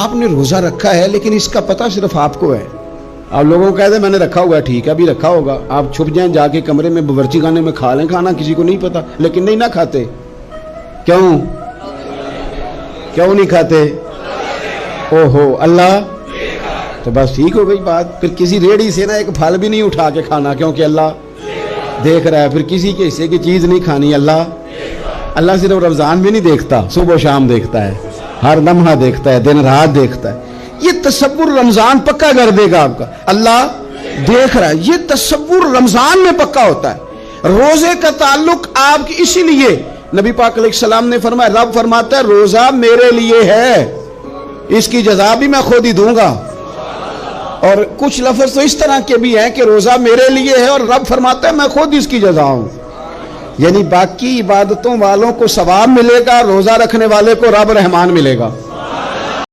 आपने रोजा रखा है लेकिन इसका पता सिर्फ आपको है। आप लोगों को कहते मैंने रखा हुआ है, ठीक है अभी रखा होगा, आप छुप जाएं जाके कमरे में बावर्ची खाने में खा लें खाना, किसी को नहीं पता, लेकिन नहीं ना खाते। क्यों क्यों नहीं खाते? ओहो अल्लाह, तो बस ठीक हो गई बात। फिर किसी रेड़ी से ना एक फल भी नहीं उठा के खाना, क्योंकि अल्लाह देख रहा है। फिर किसी के हिस्से की चीज नहीं खानी, अल्लाह सिर्फ रमजान भी नहीं देखता, सुबह शाम देखता है, हर लम्हा देखता है, दिन रात देखता है। ये तसव्वुर रमजान पक्का कर देगा आपका, अल्लाह देख रहा है, ये तसव्वुर रमजान में पक्का होता है। रोजे का ताल्लुक आपकी, इसीलिए नबी पाक अलैहिस्सलाम ने फरमाया, रब फरमाता है रोजा मेरे लिए है, इसकी जज़ा भी मैं खुद ही दूंगा। और कुछ लफ्ज तो इस तरह के भी हैं कि रोजा मेरे लिए है और रब फरमाता है मैं खुद इसकी जज़ा हूं। यानी बाकी इबादतों वालों को सवाब मिलेगा, रोजा रखने वाले को रब रहमान मिलेगा।